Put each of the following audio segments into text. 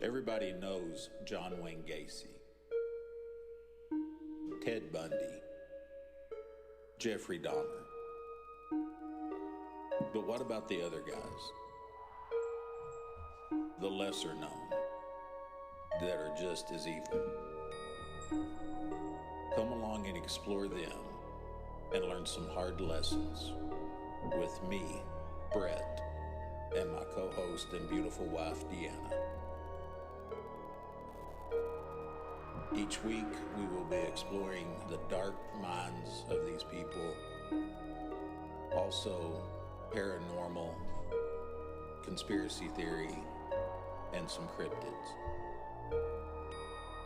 Everybody knows John Wayne Gacy, Ted Bundy, Jeffrey Dahmer. But what about the other guys? The lesser known, that are just as evil. Come along and explore them and learn some hard lessons with me, Brett, and my co-host and beautiful wife, Deanna. Each week, we will be exploring the dark minds of these people, also paranormal, conspiracy theory, and some cryptids.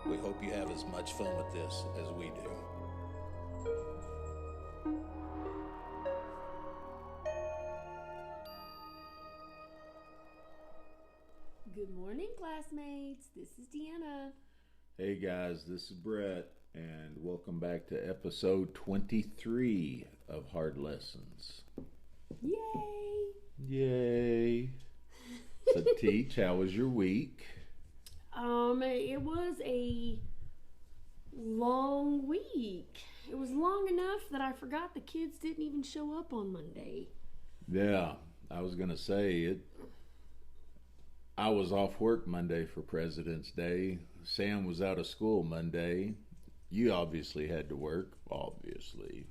We hope you have as much fun with this as we do. Good morning, classmates. This is Deanna. Hey guys, this is Brett, and welcome back to episode 23 of Hard Lessons. Yay! Yay! So Teach, how was your week? It was a long week. It was long enough that I forgot the kids didn't even show up on Monday. Yeah, I was going to say it. I was off work Monday for President's Day. Sam was out of school Monday. You obviously had to work, obviously.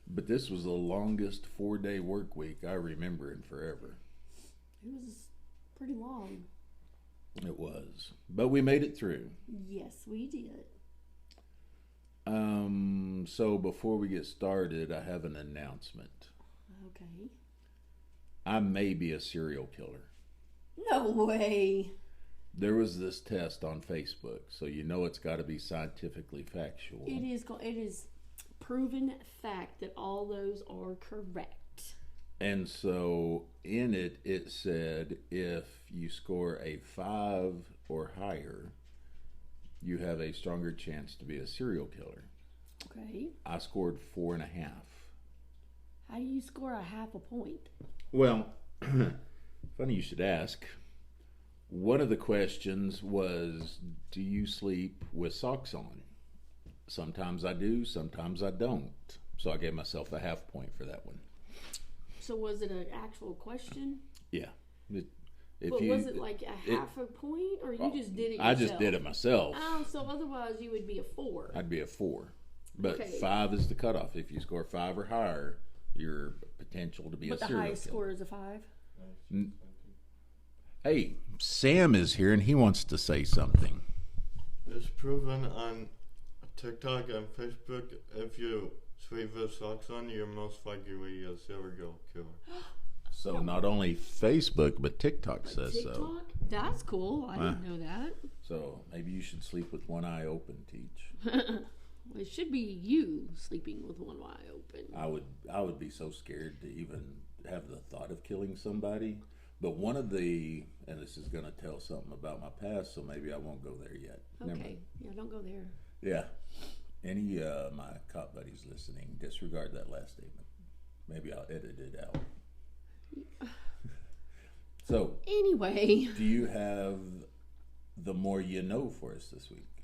But this was the longest 4-day work week I remember in forever. It was pretty long. It was. But we made it through. Yes, we did. So before we get started, I have an announcement. Okay. I may be a serial killer. No way. There was this test on Facebook, so you know it's got to be scientifically factual. It is proven fact that all those are correct. And so in it, it said if you score a 5 or higher, you have a stronger chance to be a serial killer. Okay. I scored 4.5. How do you score a half a point? Well, funny you should ask. One of the questions was, do you sleep with socks on? Sometimes I do, sometimes I don't. So I gave myself a half point for that one. So was it an actual question? Yeah. Was it like a half a point, or you just did it yourself? I just did it myself. Oh, so otherwise you would be a 4. I'd be a 4. But okay. 5 is the cutoff. If you score 5 or higher, your potential to be a serial killer. But the highest score is a 5? Hey, Sam is here and he wants to say something. It's proven on TikTok and Facebook, if you sleep with socks on, you're most likely a serial killer. So not only Facebook, but TikTok says TikTok? so. That's cool. I didn't know that. So maybe you should sleep with one eye open, Teach. Well, it should be you sleeping with one eye open. I would be so scared to even have the thought of killing somebody. But one of the, and this is going to tell something about my past, so maybe I won't go there yet. Okay. Yeah, don't go there. Yeah. Any my cop buddies listening, disregard that last statement. Maybe I'll edit it out. So, anyway, do you have the more you know for us this week?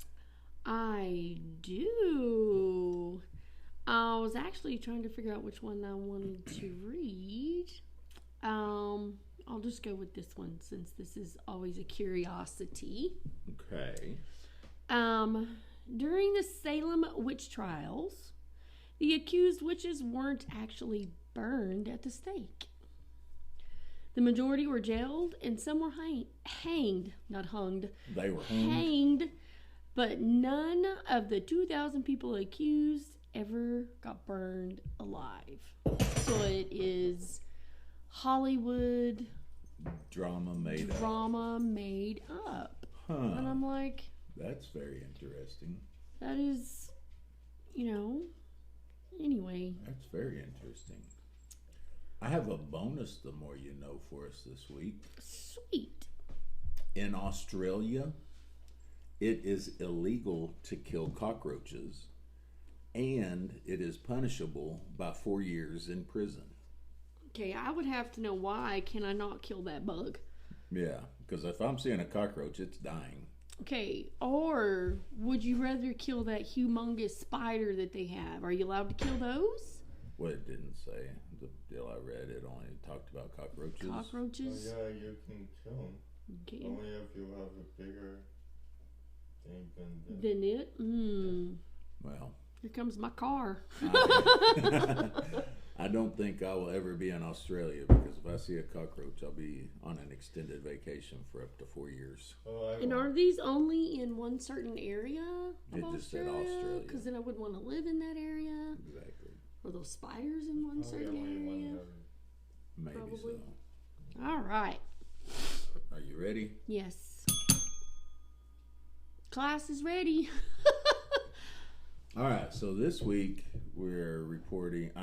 I do. I was actually trying to figure out which one I wanted to read. I'll just go with this one since this is always a curiosity. Okay. During the Salem witch trials, the accused witches weren't actually burned at the stake. The majority were jailed and some were hanged, not hunged. They were hanged. Hanged, but none of the 2,000 people accused ever got burned alive. So it is Hollywood drama made up. Huh. And I'm like, that's very interesting. That is, anyway. That's very interesting. I have a bonus the more you know for us this week. Sweet. In Australia, it is illegal to kill cockroaches, and it is punishable by 4 years in prison. Okay, I would have to know why can I not kill that bug? Yeah, because if I'm seeing a cockroach, it's dying. Okay, or would you rather kill that humongous spider that they have? Are you allowed to kill those? Well, it didn't say. The deal I read, it only talked about cockroaches. Cockroaches? Oh, yeah, you can kill them. You can. Only if you have a bigger thing than Then it? Well, Here comes my car. I don't think I will ever be in Australia because if I see a cockroach, I'll be on an extended vacation for up to 4 years. Oh, And are these only in one certain area of It just said Australia? Australia. Because then I would want to live in that area. Exactly. Or those spiders in one certain area. Maybe Probably. so. All right. Are you ready? Yes. Class is ready. All right. So this week I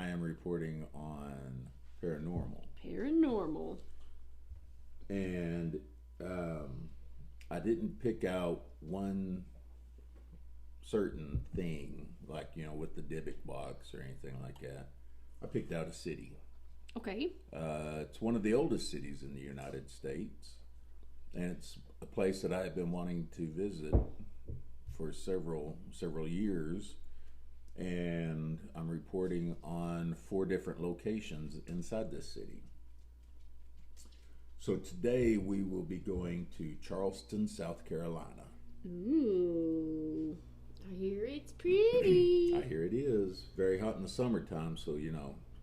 am reporting on paranormal. Paranormal. And I didn't pick out one certain thing, like, with the Dybbuk box or anything like that. I picked out a city. Okay. It's one of the oldest cities in the United States, and it's a place that I have been wanting to visit for several years. And I'm reporting on 4 different locations inside this city. So today we will be going to Charleston, South Carolina. Ooh. I hear it's pretty. I hear it is. Very hot in the summertime, so,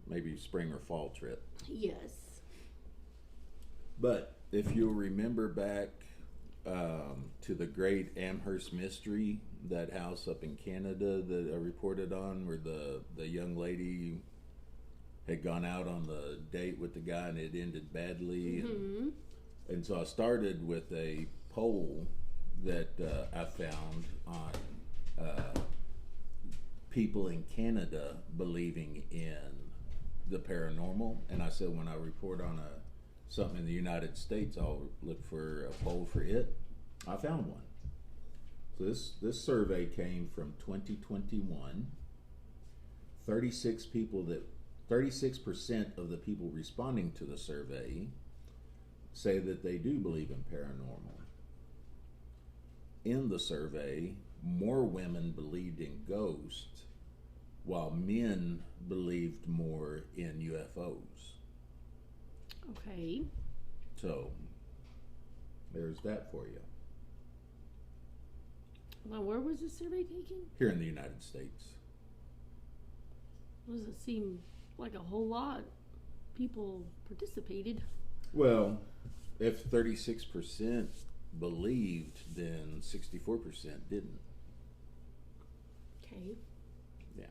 maybe spring or fall trip. Yes. But if you'll remember back to the great Amherst mystery, that house up in Canada that I reported on, where the young lady had gone out on the date with the guy and it ended badly. Mm-hmm. And so I started with a poll that I found on people in Canada believing in the paranormal. And I said, when I report on something in the United States, I'll look for a poll for it. I found one. So this survey came from 2021. 36% of the people responding to the survey say that they do believe in paranormal. In the survey, more women believed in ghosts, while men believed more in UFOs. Okay. So, there's that for you. Well, where was this survey taken? Here in the United States. Doesn't seem like a whole lot people participated. Well, if 36% believed, then 64% didn't. Okay. Yeah.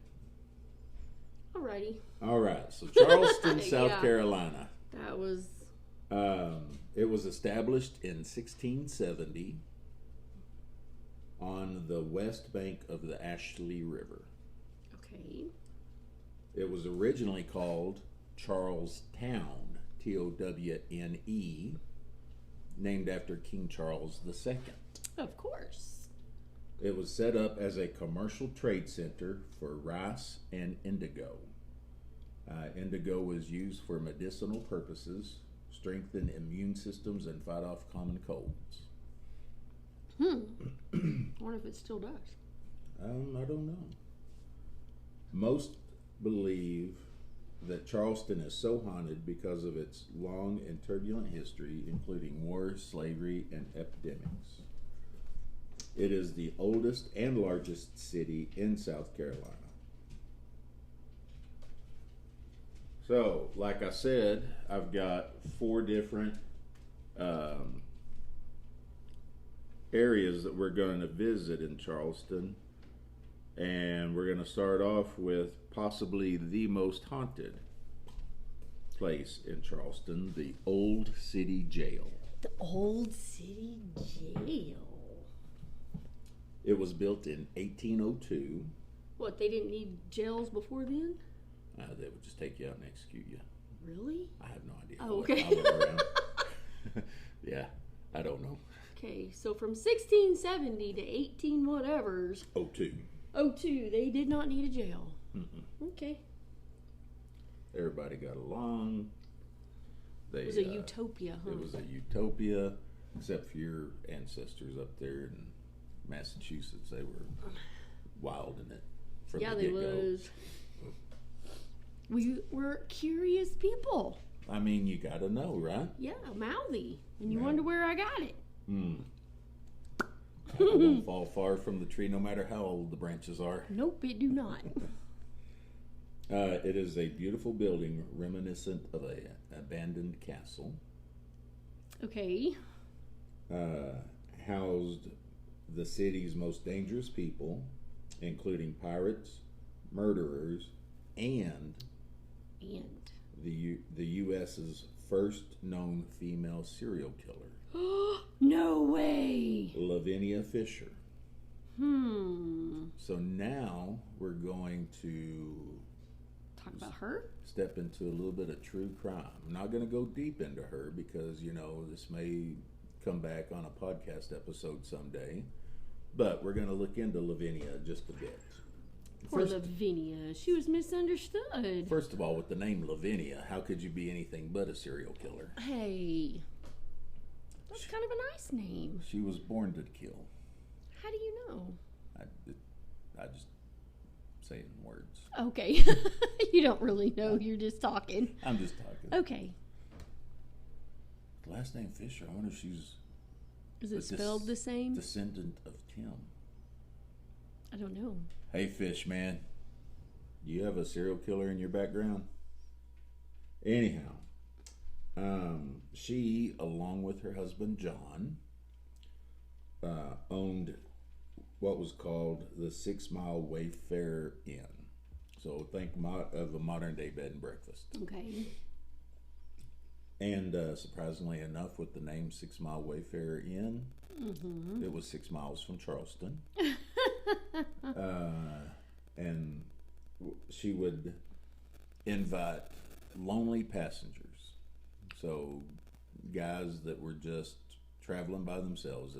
Alrighty. All right. So Charleston, South Yeah. Carolina. That was... It was established in 1670 on the west bank of the Ashley River. Okay. It was originally called Charlestown, Towne, named after King Charles II. Of course. It was set up as a commercial trade center for rice and indigo. Indigo was used for medicinal purposes, strengthen immune systems, and fight off common colds. I wonder if it still does. I don't know. Most believe that Charleston is so haunted because of its long and turbulent history, including wars, slavery, and epidemics. It is the oldest and largest city in South Carolina. So, like I said, I've got 4 different areas that we're going to visit in Charleston. And we're going to start off with possibly the most haunted place in Charleston, the Old City Jail. The Old City Jail. It was built in 1802. What, they didn't need jails before then? They would just take you out and execute you. Really? I have no idea. Oh, okay. I wasn't around. Yeah, I don't know. Okay, so from 1670 to 18 whatevers. 02. 02, they did not need a jail. Mm-mm. Okay. Everybody got along. They, It was a utopia, huh? It was a utopia, except for your ancestors up there in Massachusetts. They were wild in it from the they get-go. was. We were curious people. I mean, you got to know, right? Yeah, mouthy. And you Yeah. wonder where I got it. Apple won't fall far from the tree, no matter how old the branches are. Nope, it do not. It is a beautiful building reminiscent of an abandoned castle. Okay. Housed the city's most dangerous people, including pirates, murderers, and the U.S.'s first known female serial killer. No way. Lavinia Fisher. Hmm. So now we're going to Talk about her? step into a little bit of true crime. I'm not going to go deep into her because, this may come back on a podcast episode someday. But we're going to look into Lavinia just a bit. Poor Lavinia. She was misunderstood. First of all, with the name Lavinia, how could you be anything but a serial killer? Hey. That's kind of a nice name. She was born to kill. How do you know? I just say it in words. Okay. You don't really know. You're just talking. I'm just talking. Okay. Last name Fisher. I wonder if she's Is it spelled the same? descendant of Tim. I don't know. Hey, Fish man, you have a serial killer in your background? Anyhow, she, along with her husband John, owned what was called the 6 Mile Wayfarer Inn. So think of a modern day bed and breakfast. Okay. And surprisingly enough, with the name 6 Mile Wayfarer Inn, it was 6 miles from Charleston. And she would invite lonely passengers. So guys that were just traveling by themselves.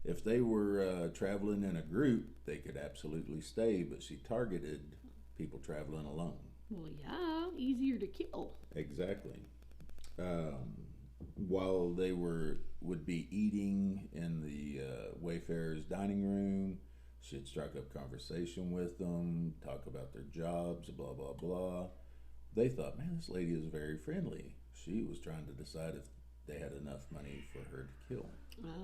If they were traveling in a group, they could absolutely stay, but she targeted people traveling alone. Well, yeah. Easier to kill. Exactly. While they would be eating in the Wayfarer's dining room, she'd strike up conversation with them, talk about their jobs, blah, blah, blah. They thought, man, this lady is very friendly. She was trying to decide if they had enough money for her to kill.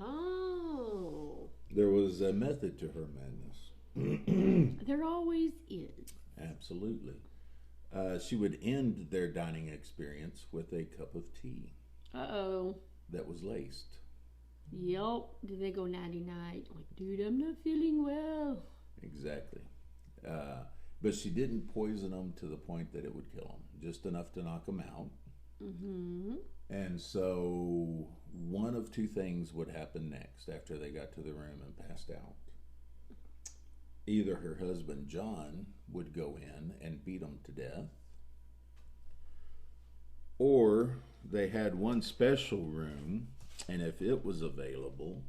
Oh. There was a method to her madness. There always is. Absolutely. She would end their dining experience with a cup of tea Uh-oh. that was laced. Yep. Did they go nighty-night? Like, dude, I'm not feeling well. Exactly. But she didn't poison them to the point that it would kill them, just enough to knock them out. Mm-hmm. And so one of two things would happen next after they got to the room and passed out. Either her husband, John, would go in and beat them to death, or they had one special room, and if it was available,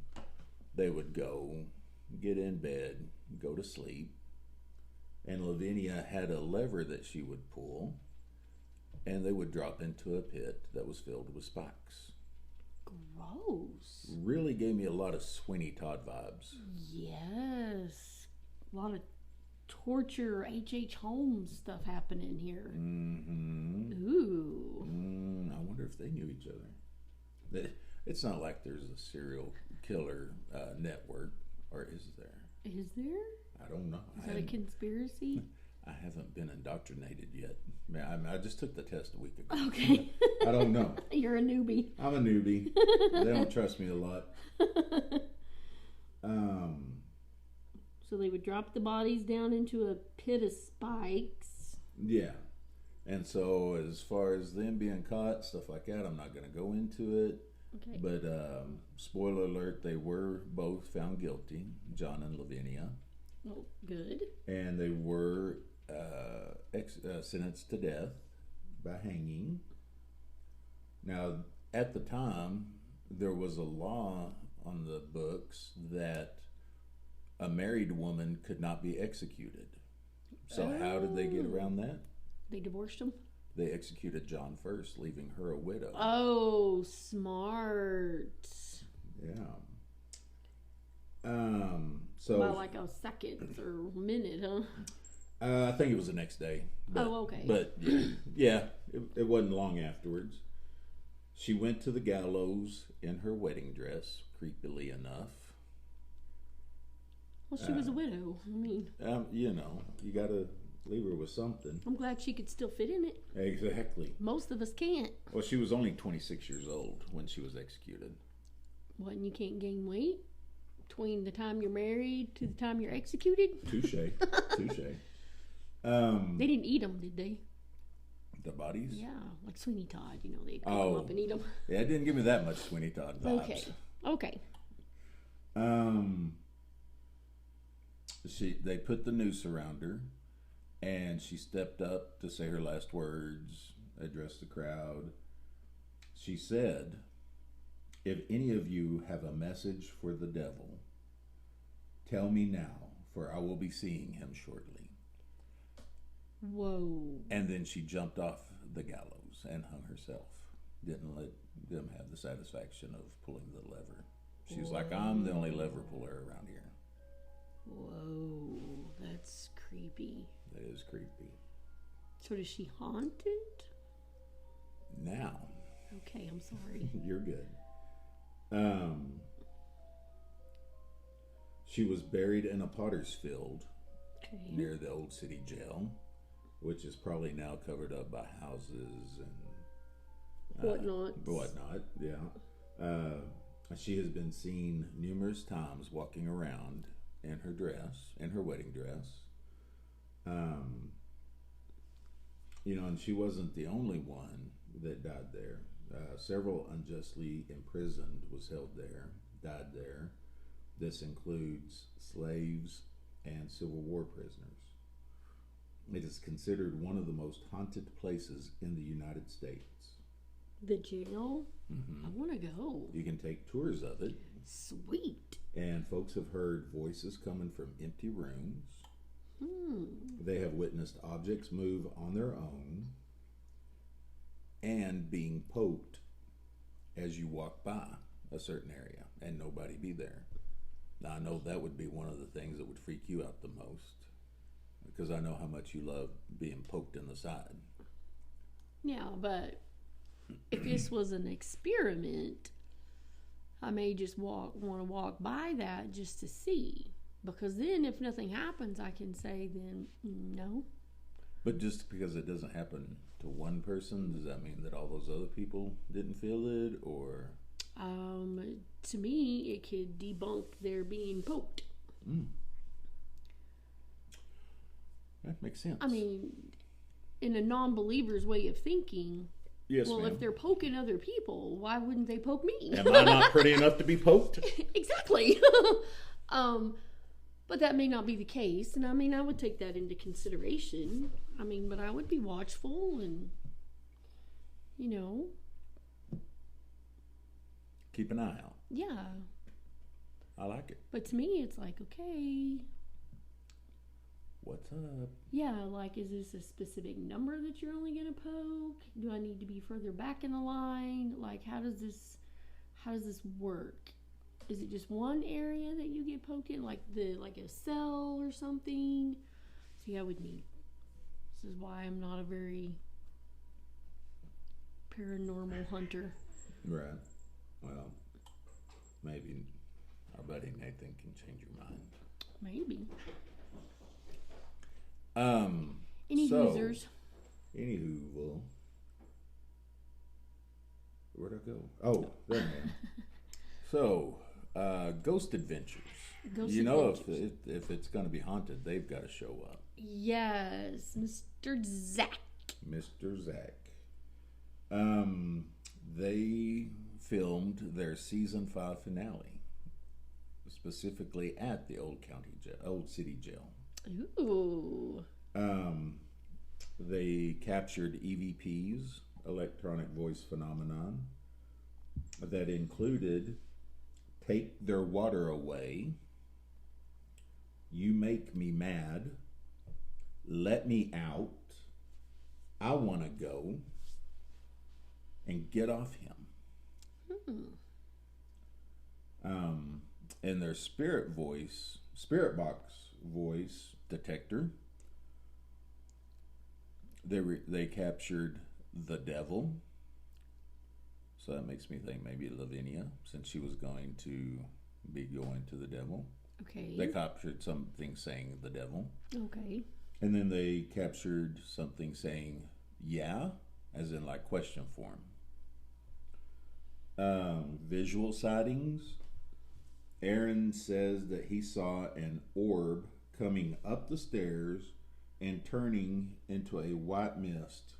they would go get in bed, go to sleep, and Lavinia had a lever that she would pull, and they would drop into a pit that was filled with spikes. Gross. Really gave me a lot of Sweeney Todd vibes. Yes. A lot of torture, H.H. Holmes stuff happening here. Mm-hmm. Ooh. I wonder if they knew each other. It's not like there's a serial killer network, or is there? Is there? I don't know. Is that a conspiracy? I haven't been indoctrinated yet. Man, I just took the test a week ago. Okay. I don't know. You're a newbie. I'm a newbie. They don't trust me a lot. So they would drop the bodies down into a pit of spikes. Yeah. And so as far as them being caught, stuff like that, I'm not going to go into it. Okay. But spoiler alert, they were both found guilty, John and Lavinia. Oh, good. And they were sentenced to death by hanging. Now, at the time, there was a law on the books that a married woman could not be executed. So how did they get around that? They divorced them? They executed John first, leaving her a widow. Oh, smart. Yeah. By like a second or minute, huh? I think it was the next day. But, okay. But yeah, it wasn't long afterwards. She went to the gallows in her wedding dress, creepily enough. Well, she was a widow. I mean, you know, you got to leave her with something. I'm glad she could still fit in it. Exactly. Most of us can't. Well, she was only 26 years old when she was executed. What, and you can't gain weight between the time you're married to the time you're executed? Touche. Touche. They didn't eat them, did they? The bodies? Yeah, like Sweeney Todd. You know, they pick them up and eat them. Yeah, it didn't give me that much Sweeney Todd vibes. Okay. They put the noose around her, and she stepped up to say her last words, address the crowd. She said, "If any of you have a message for the devil, tell me now, for I will be seeing him shortly." Whoa. And then she jumped off the gallows and hung herself. Didn't let them have the satisfaction of pulling the lever. She was like, "I'm the only lever puller around here." Whoa, that's creepy. That is creepy. So is she haunted? Now. Okay, I'm sorry. You're good. She was buried in a potter's field near the old city jail, which is probably now covered up by houses and whatnot. Yeah. She has been seen numerous times walking around in her wedding dress. And she wasn't the only one that died there. Several unjustly imprisoned died there. This includes slaves and Civil War prisoners. It is considered one of the most haunted places in the United States. The jail? Mm-hmm. I want to go. You can take tours of it. Sweet. And folks have heard voices coming from empty rooms. They have witnessed objects move on their own and being poked as you walk by a certain area and nobody be there. Now, I know that would be one of the things that would freak you out the most, because I know how much you love being poked in the side. Yeah, but if this was an experiment, I may just want to walk by that just to see. Because then if nothing happens, I can say then no. But just because it doesn't happen to one person, does that mean that all those other people didn't feel it, or? To me, it could debunk their being poked. That makes sense. I mean, in a non-believer's way of thinking, yes, well, ma'am. If they're poking other people, why wouldn't they poke me? Am I not pretty enough to be poked? Exactly. But that may not be the case, and I would take that into consideration. But I would be watchful and, keep an eye out. Yeah. I like it. But to me, it's like, okay. What's up? Yeah, like, is this a specific number that you're only going to poke? Do I need to be further back in the line? Like, how does this work? Is it just one area that you get poked in, like a cell or something? See, I would need. This is why I'm not a very paranormal hunter. Right. Well, maybe our buddy Nathan can change your mind. Maybe. Any users? Anywho, where'd I go? Oh, there I am. So, Ghost Adventures. If it's going to be haunted, they've got to show up. Yes, Mr. Zach. Mr. Zach. They filmed their season 5 finale, specifically at the old city jail. Ooh. They captured EVP's electronic voice phenomenon that included "Take Their Water Away," "You Make Me Mad," "Let Me Out," I want to go and get off him. And their spirit box voice detector, they captured the devil. So that makes me think maybe Lavinia, since she was going to be going to the devil. Okay. They captured something saying the devil. Okay. And then they captured something saying yeah, as in like question form. Visual sightings. Aaron says that he saw an orb coming up the stairs and turning into a white mist.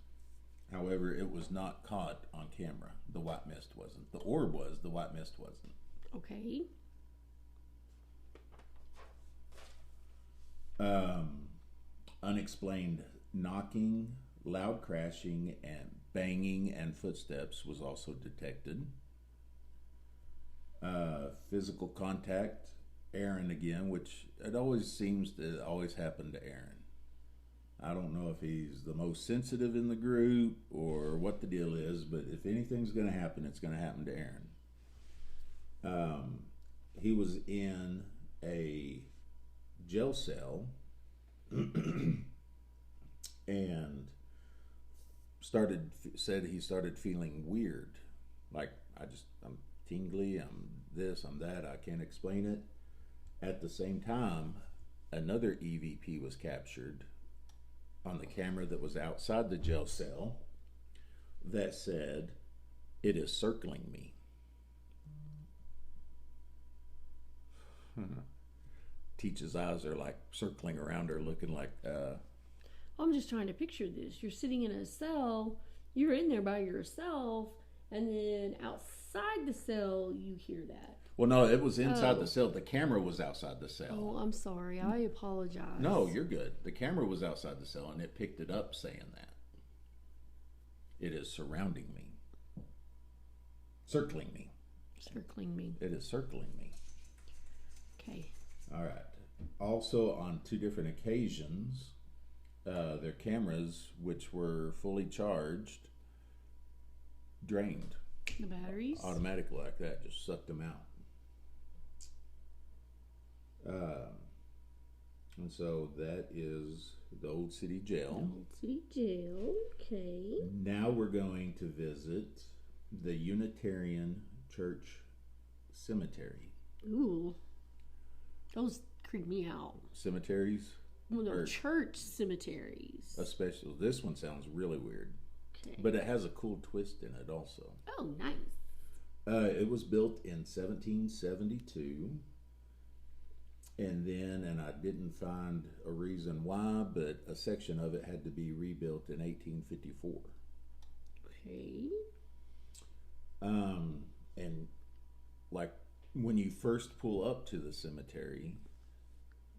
However, it was not caught on camera. The white mist wasn't. The orb was, the white mist wasn't. Okay. Unexplained knocking, loud crashing, and banging and footsteps was also detected. Physical contact, Aaron again, which it always seems to always happen to Aaron. I don't know if he's the most sensitive in the group or what the deal is, but if anything's going to happen, it's going to happen to Aaron. He was in a jail cell and said he started feeling weird, like I'm tingly, I'm this, I'm that, I can't explain it. At the same time, another EVP was captured on the camera that was outside the jail cell that said, "It is circling me." Teach's eyes are like circling around her, looking like I'm just trying to picture this. You're sitting in a cell, you're in there by yourself, and then outside the cell you hear that. Well, no, it was inside the cell. The camera was outside the cell. Oh, I'm sorry. I apologize. No, you're good. The camera was outside the cell, and it picked it up saying that. It is surrounding me. Circling me. Circling me. It is circling me. Okay. All right. Also, on 2 different occasions, their cameras, which were fully charged, drained. The batteries? Automatically like that, just sucked them out. And so that is the Old City Jail. Old City Jail, okay. Now we're going to visit the Unitarian Church Cemetery. Ooh. Those creep me out. Cemeteries? Well, no, church cemeteries. Especially, this one sounds really weird. Okay. But it has a cool twist in it also. Oh, nice. It was built in 1772. And I didn't find a reason why, but a section of it had to be rebuilt in 1854. Okay. And like when you first pull up to the cemetery,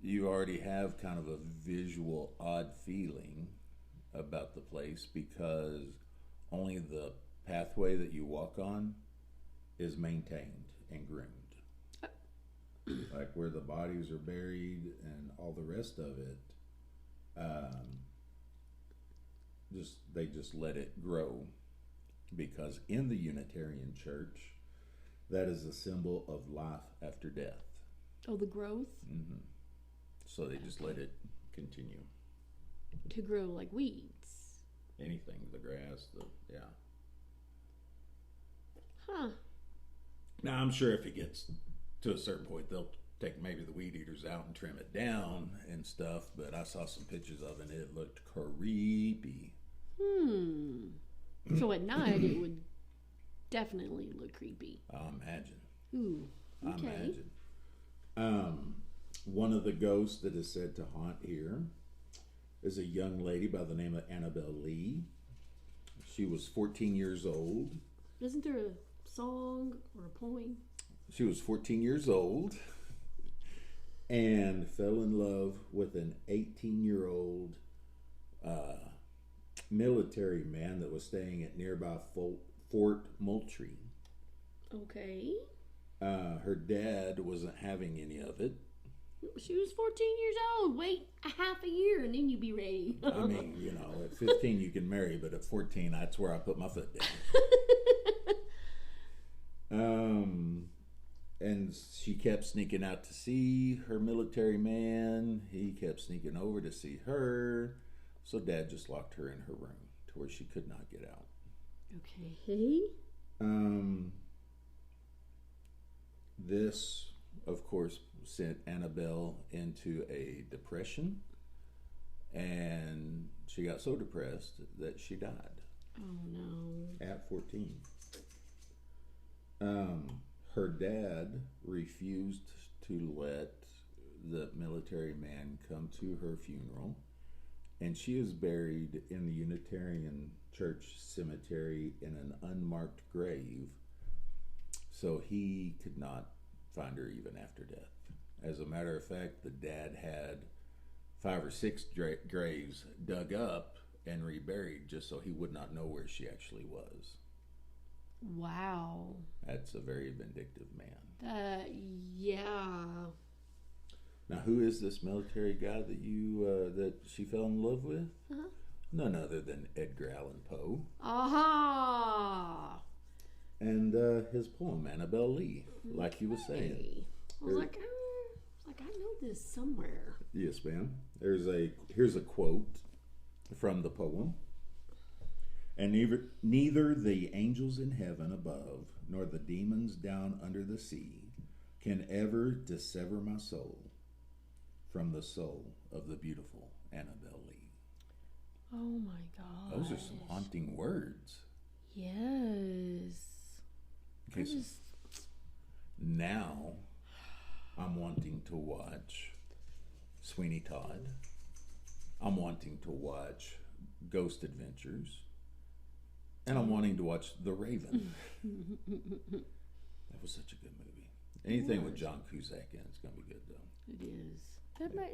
you already have kind of a visual odd feeling about the place because only the pathway that you walk on is maintained and groomed. Like where the bodies are buried and all the rest of it, they just let it grow, because in the Unitarian Church, that is a symbol of life after death. Oh, the growth? Mm-hmm. So they just let it continue to grow like weeds. Anything, the grass, yeah. Huh. Now I'm sure if it gets to a certain point, they'll take maybe the weed eaters out and trim it down and stuff, but I saw some pictures of it and it looked creepy. So at night it would definitely look creepy. I imagine. Ooh. Okay. I imagine. One of the ghosts that is said to haunt here is a young lady by the name of Annabelle Lee. She was 14 years old. Isn't there a song or a poem? She was 14 years old and fell in love with an 18-year-old military man that was staying at nearby Fort Moultrie. Okay. Her dad wasn't having any of it, She was 14 years old. Wait a half a year and then you be ready. I mean, you know, at 15 you can marry, but at 14, that's where I put my foot down. And she kept sneaking out to see her military man. He kept sneaking over to see her. So Dad just locked her in her room to where she could not get out. Okay. This, of course, sent Annabelle into a depression. And she got so depressed that she died. Oh, no. At 14. Her dad refused to let the military man come to her funeral, and she is buried in the Unitarian Church cemetery in an unmarked grave, so he could not find her even after death. As a matter of fact, the dad had 5 or 6 graves dug up and reburied just so he would not know where she actually was. Wow. That's a very vindictive man. Yeah. Now, who is this military guy that she fell in love with? Uh-huh. None other than Edgar Allan Poe. Aha. And his poem, Annabelle Lee, like you were saying. I was like, I know this somewhere. Yes, ma'am. Here's a quote from the poem. And neither the angels in heaven above, nor the demons down under the sea, can ever dissever my soul from the soul of the beautiful Annabelle Lee. Oh my God. Those are some haunting words. Yes. Okay, so now I'm wanting to watch Sweeney Todd. I'm wanting to watch Ghost Adventures. And I'm wanting to watch The Raven. That was such a good movie. Anything with John Cusack in it's going to be good, though. It is.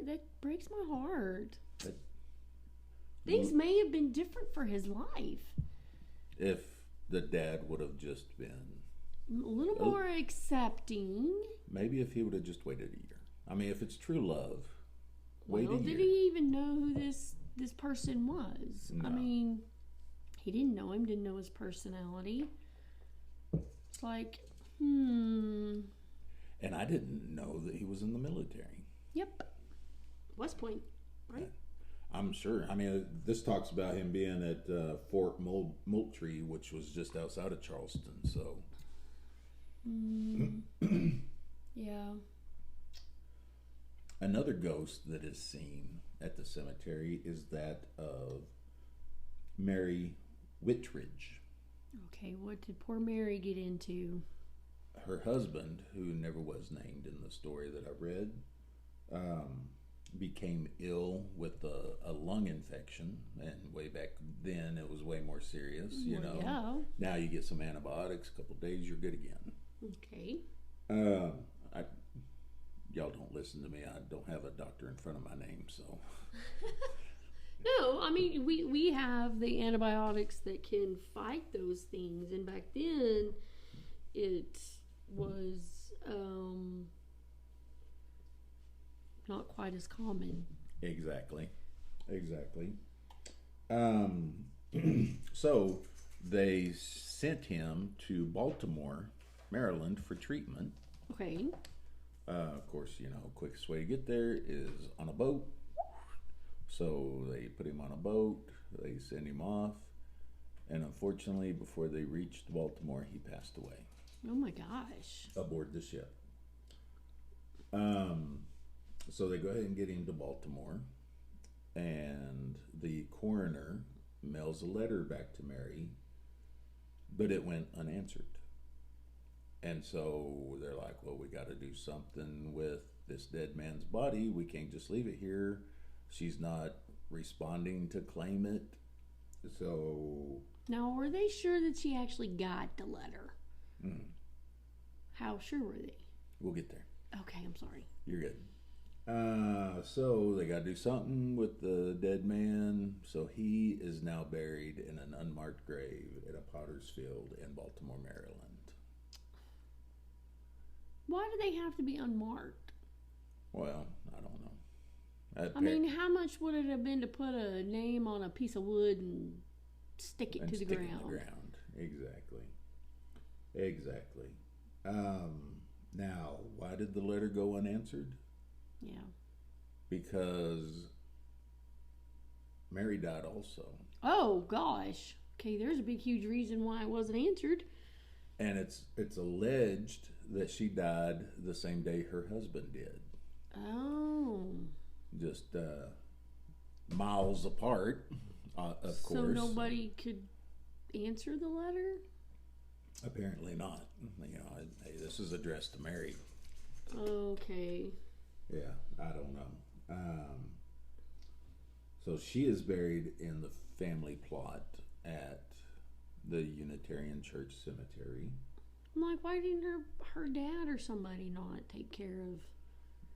That breaks my heart. That, Things may have been different for his life. If the dad would have just been A little more accepting. Maybe if he would have just waited a year. I mean, if it's true love, wait a year. Did he even know who this person was? No. I mean, he didn't know him, didn't know his personality. It's like, And I didn't know that he was in the military. Yep. West Point, right? I'm sure. I mean, this talks about him being at Fort Moultrie, which was just outside of Charleston, so. Yeah. Another ghost that is seen at the cemetery is that of Mary Whitridge. Okay, what did poor Mary get into? Her husband, who never was named in the story that I read, became ill with a lung infection, and way back then it was way more serious. You know, yeah. Now you get some antibiotics, a couple of days, you're good again. Okay. Y'all don't listen to me. I don't have a doctor in front of my name, so. No, I mean we have the antibiotics that can fight those things, and back then it was not quite as common. Exactly. So they sent him to Baltimore, Maryland for treatment. Okay. Of course, you know, quickest way to get there is on a boat. So they put him on a boat, they send him off, and unfortunately, before they reached Baltimore, he passed away. Oh my gosh. Aboard the ship. So they go ahead and get him to Baltimore, and the coroner mails a letter back to Mary, but it went unanswered. And so they're like, well, we got to do something with this dead man's body. We can't just leave it here. She's not responding to claim it. So. Now, were they sure that she actually got the letter? How sure were they? We'll get there. Okay, I'm sorry. You're good. So they got to do something with the dead man. So he is now buried in an unmarked grave at a potter's field in Baltimore, Maryland. Why do they have to be unmarked? Well, I don't know. That I mean, how much would it have been to put a name on a piece of wood and stick it to the ground? Stick it in the ground. Exactly. Exactly. Now, why did the letter go unanswered? Yeah. Because Mary died also. Oh gosh. Okay, there's a big, huge reason why it wasn't answered. And it's alleged that she died the same day her husband did. Oh. Just miles apart, of course. So nobody could answer the letter? Apparently not. Hey, this is addressed to Mary. Okay. Yeah, I don't know. So she is buried in the family plot at the Unitarian Church Cemetery. I'm like, why didn't her dad or somebody not take care of?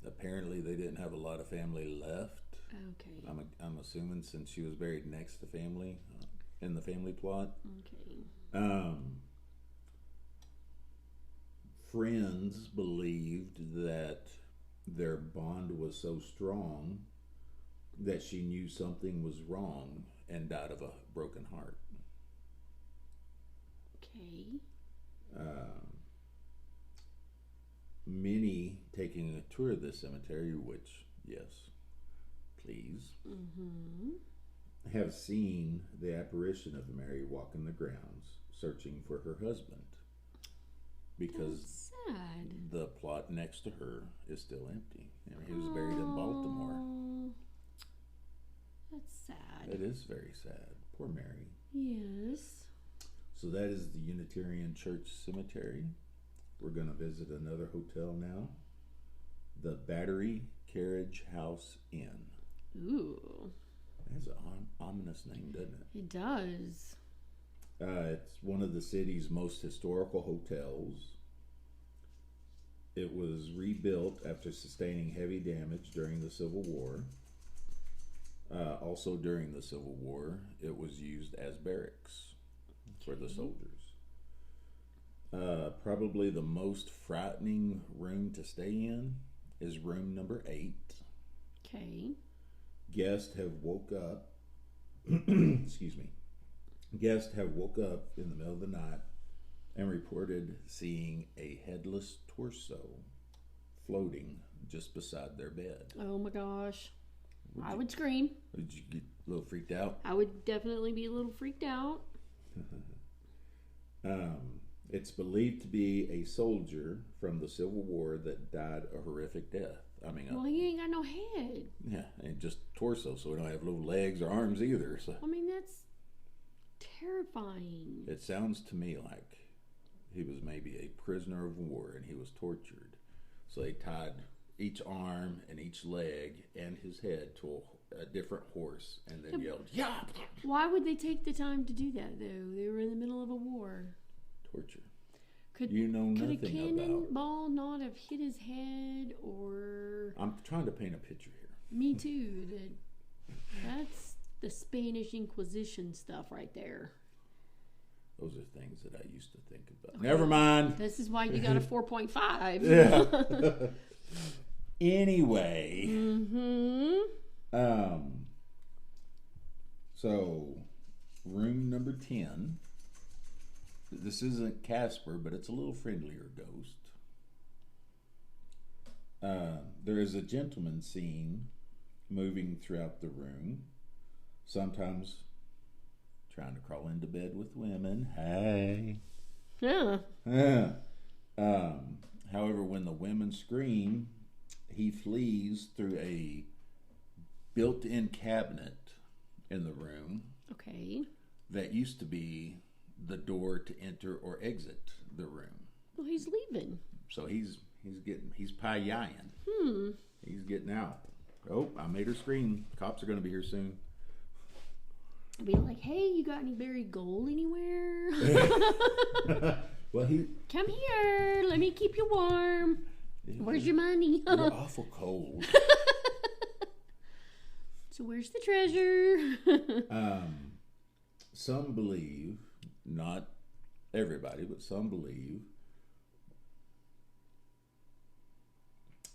Apparently, they didn't have a lot of family left. Okay. I'm assuming since she was buried next to family in the family plot. Okay. Friends believed that their bond was so strong that she knew something was wrong and died of a broken heart. Okay. Many taking a tour of the cemetery, which, yes, please, have seen the apparition of Mary walking the grounds searching for her husband because That's sad. the plot next to her is still empty. He was buried in Baltimore. That's sad. It is very sad. Poor Mary. Yes. So that is the Unitarian Church Cemetery. We're going to visit another hotel now. The Battery Carriage House Inn. Ooh. That's an ominous name, doesn't it? It does. It's one of the city's most historical hotels. It was rebuilt after sustaining heavy damage during the Civil War. Also during the Civil War, it was used as barracks for the soldiers. Probably the most frightening room to stay in is room number 8. Okay. Guests have woke up. Excuse me. Guests have woke up in the middle of the night and reported seeing a headless torso floating just beside their bed. Oh my gosh. I would scream. Would you get a little freaked out? I would definitely be a little freaked out. It's believed to be a soldier from the Civil War that died a horrific death. Well, he ain't got no head. Yeah, and just torso, so we don't have little legs or arms either. So I mean, that's terrifying. it sounds to me like he was maybe a prisoner of war and he was tortured. So they tied each arm and each leg and his head to a different horse and then yelled, "Yeah!" Why would they take the time to do that, though? They were in the middle of a war. Torture. Could you know could a nothing about. cannonball not have hit his head, or? I'm trying to paint a picture here. Me too. That's the Spanish Inquisition stuff right there. Those are things that I used to think about. Okay. Never mind. This is why you got a 4.5. Yeah. Anyway. So, room number 10. This isn't Casper, but it's a little friendlier ghost. There is a gentleman seen moving throughout the room, sometimes trying to crawl into bed with women. Hey. Yeah. However, when the women scream, he flees through a built-in cabinet in the room. Okay. That used to be the door to enter or exit the room. Well, he's leaving. So he's pie-ying. He's getting out. Oh, I made her scream. Cops are going to be here soon. I'd be like, hey, you got any buried gold anywhere? Well, come here. Let me keep you warm. Where's your money? You're awful cold. So where's the treasure? Some believe, not everybody, but some believe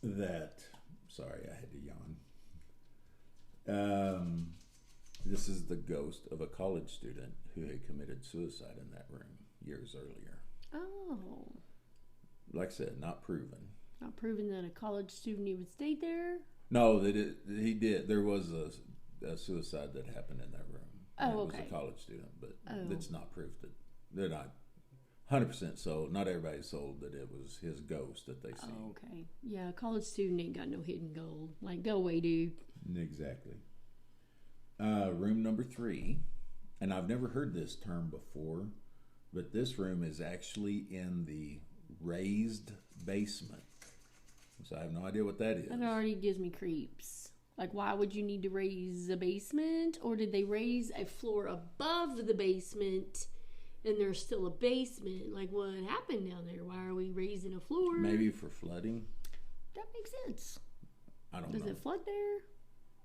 that Sorry, I had to yawn. This is the ghost of a college student who had committed suicide in that room years earlier. Oh. Like I said, not proven. Not proven that a college student even stayed there? No, he did. There was a suicide that happened in that room. Oh, it okay. was a college student, but Oh. it's not proof that they're not 100% sold. Not everybody sold that it was his ghost that they see. Oh, okay. Yeah, a college student ain't got no hidden gold. Like, go away, dude. Exactly. Room number 3, and I've never heard this term before, but this room is actually in the raised basement. So I have no idea what that is. That already gives me creeps. Like, why would you need to raise a basement? Or did they raise a floor above the basement and there's still a basement? Like, what happened down there? Why are we raising a floor? Maybe for flooding. That makes sense. I don't Does know. it flood there?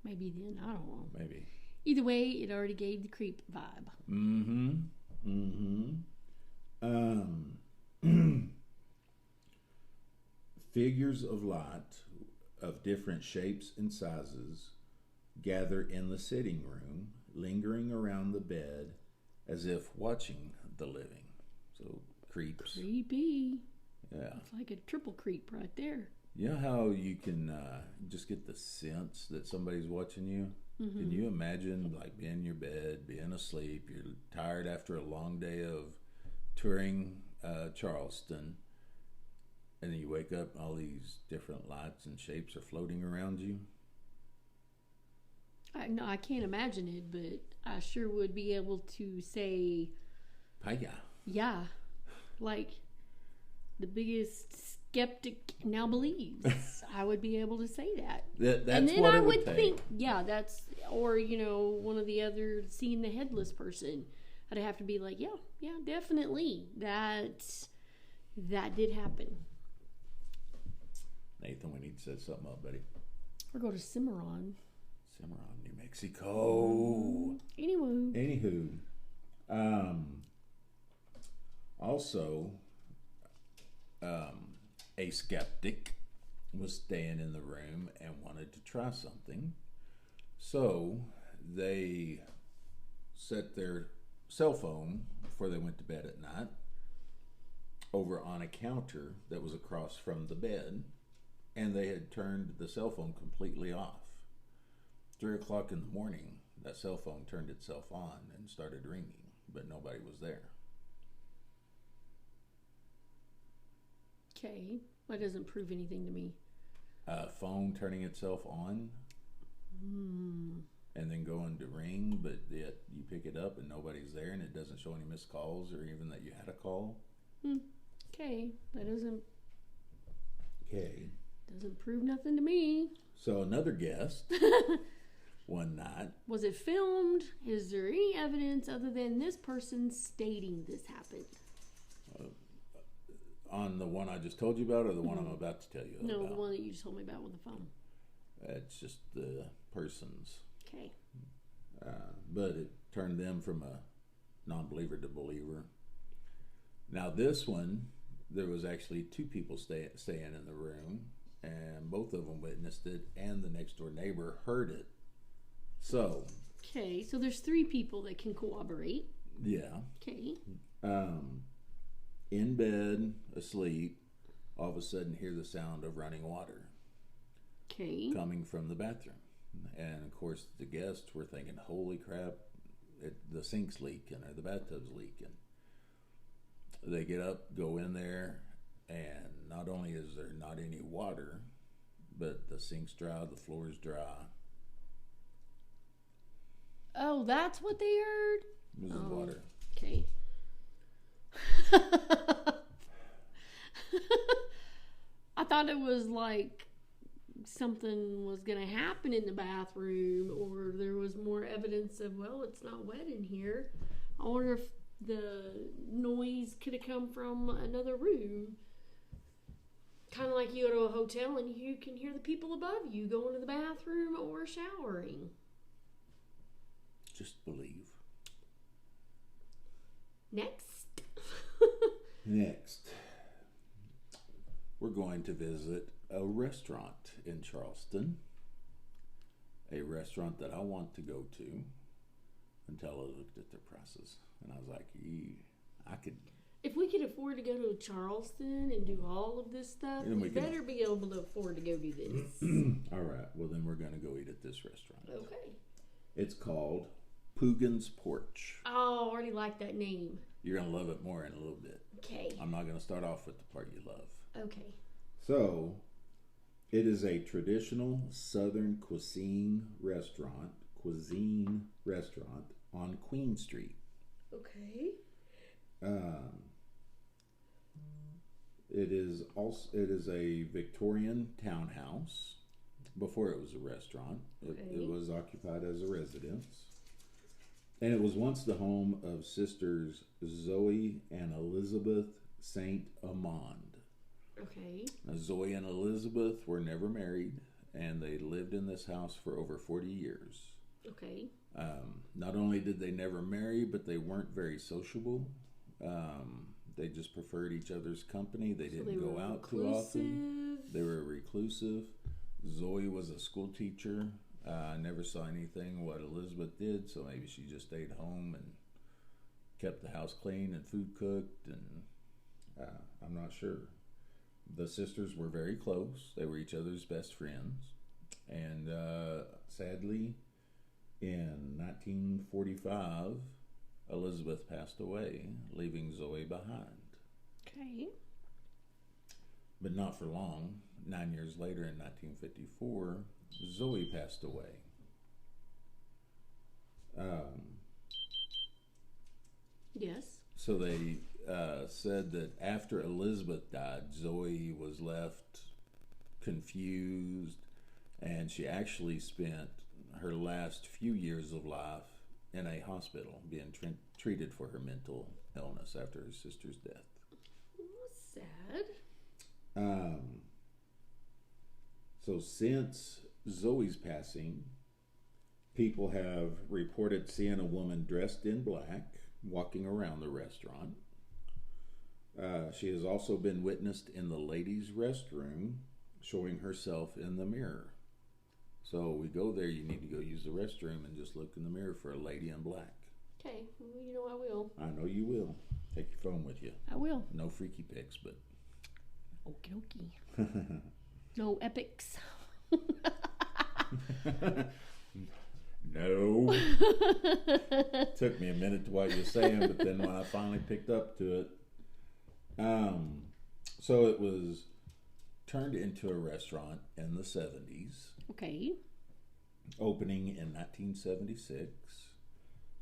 Maybe then. I don't know. Maybe. Either way, it already gave the creep vibe. Figures of light of different shapes and sizes gather in the sitting room, lingering around the bed as if watching the living. So, creeps. Creepy. Yeah. It's like a triple creep right there. You know how you can just get the sense that somebody's watching you? Mm-hmm. Can you imagine, like, being in your bed, being asleep, you're tired after a long day of touring Charleston, and then you wake up and all these different lights and shapes are floating around you? No, I can't imagine it, but I sure would be able to say, Hiya. yeah, like the biggest skeptic now believes. I would be able to say that. That's and then what I it would take. think, yeah, that's, or, one of the other, seeing the headless person. I'd have to be like, yeah, definitely. That did happen. Nathan, we need to set something up, buddy. Or go to Cimarron. Cimarron, New Mexico. Anywho. Also, a skeptic was staying in the room and wanted to try something. So they set their cell phone before they went to bed at night over on a counter that was across from the bed, and they had turned the cell phone completely off. 3 o'clock in the morning, that cell phone turned itself on and started ringing, but nobody was there. Okay, that doesn't prove anything to me. Phone turning itself on and then going to ring, but yet you pick it up and nobody's there, and it doesn't show any missed calls or even that you had a call. Okay, that doesn't Okay. prove nothing to me. So another guest one night. Was it filmed? Is there any evidence other than this person stating this happened? On the one I just told you about, or the one I'm about to tell you No, about? the one that you just told me about with the phone. It's just the person's. Okay. But it turned them from a non-believer to believer. Now this one, there was actually 2 people staying in the room, and both of them witnessed it, and the next door neighbor heard it. So. Okay, so there's 3 people that can corroborate. Yeah. Okay. In bed, asleep, all of a sudden hear the sound of running water Okay. coming from the bathroom. And of course the guests were thinking, holy crap, the sink's leaking or the bathtub's leaking. They get up, go in there, and not only is there not any water, but the sink's dry, the floor's dry. Oh, that's what they heard? It was water. Okay. I thought it was like something was going to happen in the bathroom, or there was more evidence of, well, it's not wet in here. I wonder if the noise could have come from another room. Kind of like you go to a hotel and you can hear the people above you going to the bathroom or showering. Just believe. Next. Next. we're going to visit a restaurant in Charleston. A restaurant that I want to go to until I looked at their prices. And I was like, I could. If we could afford to go to Charleston and do all of this stuff, we better be able to afford to go do this. All right. Well, then we're going to go eat at this restaurant. Okay. It's called Poogan's Porch. Oh, I already like that name. You're going to love it more in a little bit. Okay. I'm not going to start off with the part you love. Okay. So, it is a traditional Southern cuisine restaurant on Queen Street. Okay. It is a Victorian townhouse. Before it was a restaurant, it was occupied as a residence, and it was once the home of sisters Zoe and Elizabeth Saint Amand. Okay. Now, Zoe and Elizabeth were never married, and they lived in this house for over 40 years. Okay. Not only did they never marry, but they weren't very sociable. They just preferred each other's company. They didn't go out too often. They were reclusive. Zoe was a school teacher. I never saw anything what Elizabeth did, so maybe she just stayed home and kept the house clean and food cooked, and I'm not sure. The sisters were very close. They were each other's best friends. And sadly, in 1945, Elizabeth passed away, leaving Zoe behind. Okay. But not for long. 9 years later, in 1954, Zoe passed away. Yes. So they said that after Elizabeth died, Zoe was left confused, and she actually spent her last few years of life in a hospital being treated for her mental illness after her sister's death. Sad. So since Zoe's passing, people have reported seeing a woman dressed in black walking around the restaurant. She has also been witnessed in the ladies' restroom showing herself in the mirror. So we go there, you need to go use the restroom and just look in the mirror for a lady in black. Okay, well, you know I will. I know you will. Take your phone with you. I will. No freaky pics, but... Okie dokie. No epics. No. Took me a minute to what you're saying, but then when I finally picked up to it. So it was turned into a restaurant in the 70s. Okay. Opening in 1976.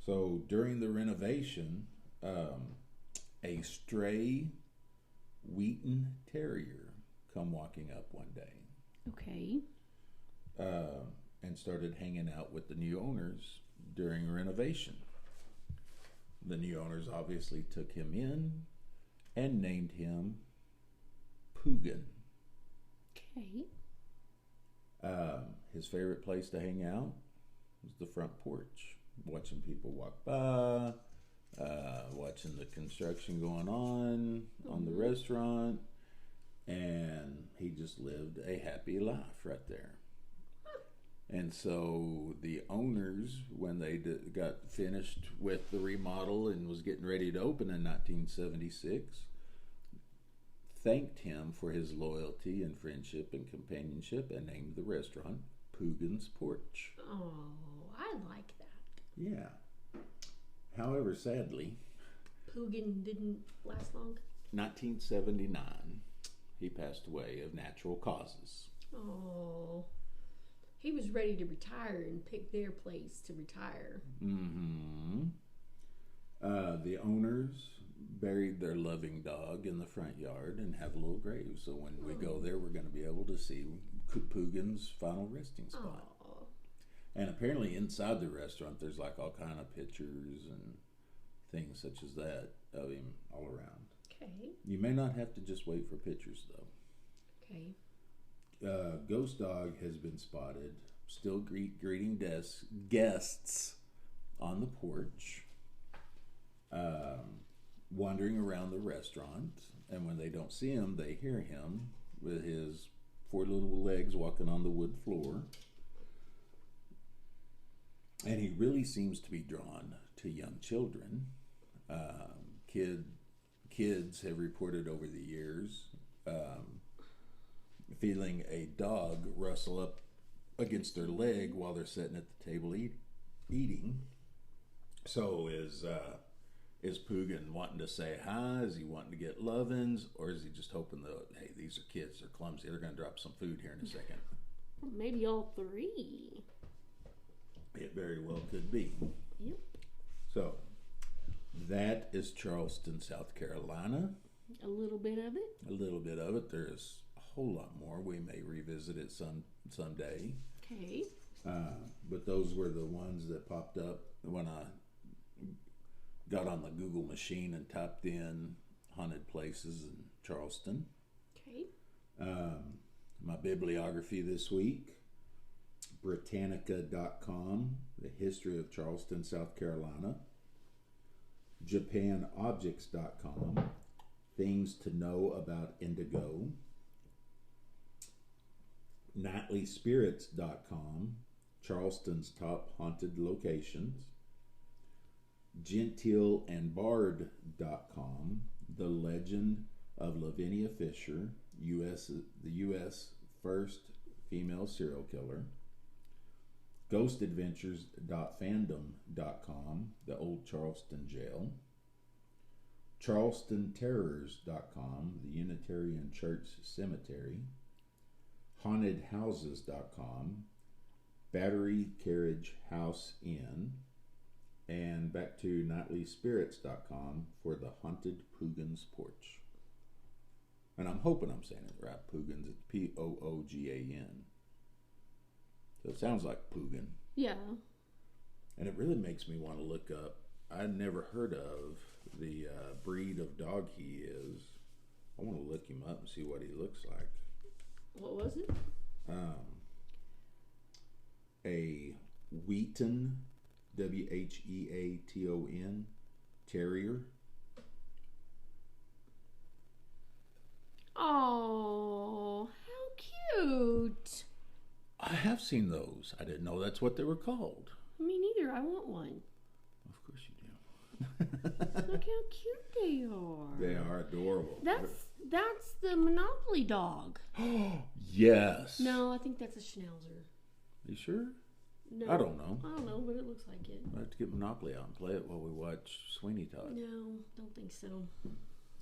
So during the renovation, a stray Wheaton Terrier come walking up one day. Okay. And started hanging out with the new owners during renovation. The new owners obviously took him in and named him Poogan. Okay. His favorite place to hang out was the front porch, watching people walk by, watching the construction going on the restaurant, and he just lived a happy life right there. And so the owners, when they got finished with the remodel and was getting ready to open in 1976, thanked him for his loyalty and friendship and companionship and named the restaurant Poogan's Porch. Oh, I like that. Yeah. However, sadly, Poogan didn't last long. 1979, he passed away of natural causes. Oh. He was ready to retire and pick their place to retire. Mm-hmm. The owners buried their loving dog in the front yard and have a little grave. So when we go there, we're going to be able to see Poogan's final resting spot. Aww. And apparently inside the restaurant, there's like all kind of pictures and things such as that of him all around. Okay. You may not have to just wait for pictures, though. Okay. Ghost Dog has been spotted, still greeting guests on the porch, wandering around the restaurant, and when they don't see him, they hear him with his 4 little legs walking on the wood floor. And he really seems to be drawn to young children. Kids have reported over the years feeling a dog rustle up against their leg while they're sitting at the table eating. So is Poogan wanting to say hi? Is he wanting to get lovins? Or is he just hoping that, hey, these are kids, they're clumsy, they're going to drop some food here in a second? Maybe all 3. It very well could be. Yep. So, that is Charleston, South Carolina. A little bit of it. A little bit of it. There's a whole lot more. We may revisit it someday. Okay. But those were the ones that popped up when I got on the Google machine and typed in haunted places in Charleston. Okay. My bibliography this week, Britannica.com, The History of Charleston, South Carolina. JapanObjects.com, Things to Know About Indigo. NightlySpirits.com, Charleston's Top Haunted Locations. GentileAndBard.com, The Legend of Lavinia Fisher, the U.S. first female serial killer. GhostAdventures.fandom.com, The Old Charleston Jail. CharlestonTerrors.com, The Unitarian Church Cemetery. HauntedHouses.com, Battery Carriage House Inn. And back to NightlySpirits.com for the Haunted Poogan's Porch. And I'm hoping I'm saying it right. Poogan's, it's Poogan. So it sounds like Poogan. Yeah. And it really makes me want to look up. I'd never heard of the breed of dog he is. I want to look him up and see what he looks like. What was it? A Wheaton, Wheaton Terrier. Oh, how cute. I have seen those. I didn't know that's what they were called. Me neither. I want one. Of course you do. Look how cute they are. They are adorable. That's the Monopoly dog. Yes. No, I think that's a Schnauzer. You sure? No. I don't know. I don't know, but it looks like it. I'll have to get Monopoly out and play it while we watch Sweeney Todd. No, don't think so.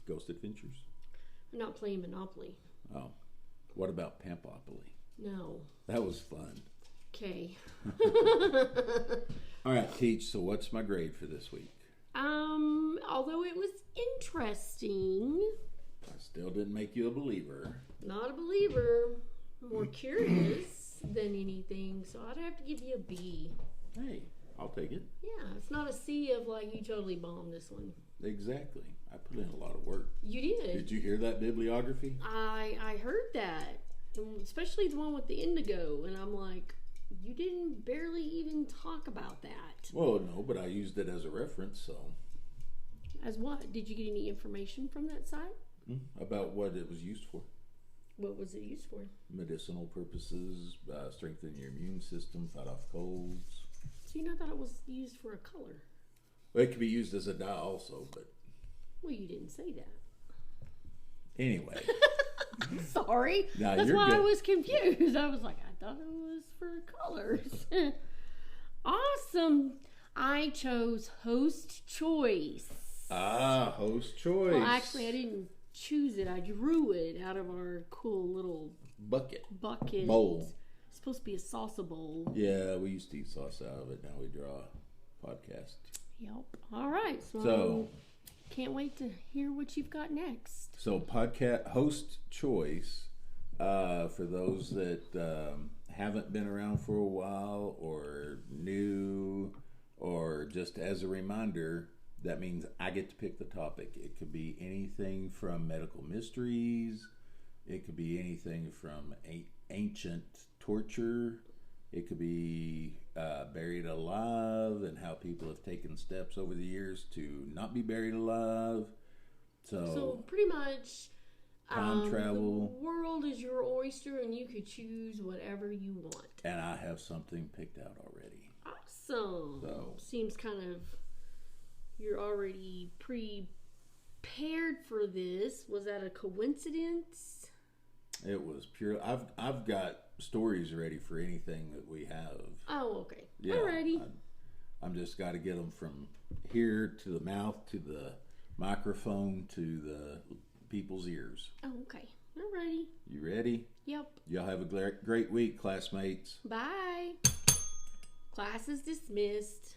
Ghost Adventures? I'm not playing Monopoly. Oh. What about Pampopoly? No. That was fun. Okay. All right, Teach, so what's my grade for this week? Although it was interesting. I still didn't make you a believer. Not a believer. More curious than anything. So I'd have to give you a B. Hey, I'll take it. Yeah, it's not a C of like you totally bombed this one. Exactly. I put in a lot of work. You did. Did you hear that bibliography? I heard that. Especially the one with the indigo. And I'm like, you didn't barely even talk about that. Well, no, but I used it as a reference, so. As what? Did you get any information from that site? About what it was used for. What was it used for? Medicinal purposes, strengthen your immune system, fight off colds. So I thought it was used for a color. Well, it could be used as a dye also, but. Well, you didn't say that. Anyway. Sorry. No, that's why good. I was confused. I was like, I thought it was for colors. Awesome. I chose Host Choice. Ah, Host Choice. Well, actually, I didn't choose it. I drew it out of our cool little bucket. Bowl. It's supposed to be a salsa bowl. Yeah, we used to eat sauce out of it. Now we draw a podcast. Yep. All right. So can't wait to hear what you've got next. So podcast Host Choice, for those that haven't been around for a while or new, or just as a reminder, that means I get to pick the topic. It could be anything from medical mysteries. It could be anything from ancient torture. It could be buried alive and how people have taken steps over the years to not be buried alive. So pretty much Time travel. The world is your oyster, and you could choose whatever you want. And I have something picked out already. Awesome. So. Seems kind of you're already prepared for this. Was that a coincidence? It was pure. I've got stories ready for anything that we have. Oh, okay. Yeah, Alrighty. I'm just got to get them from here to the mouth to the microphone to the people's ears. Oh, okay. Alrighty. You ready? Yep. Y'all have a great week, classmates. Bye. Class is dismissed.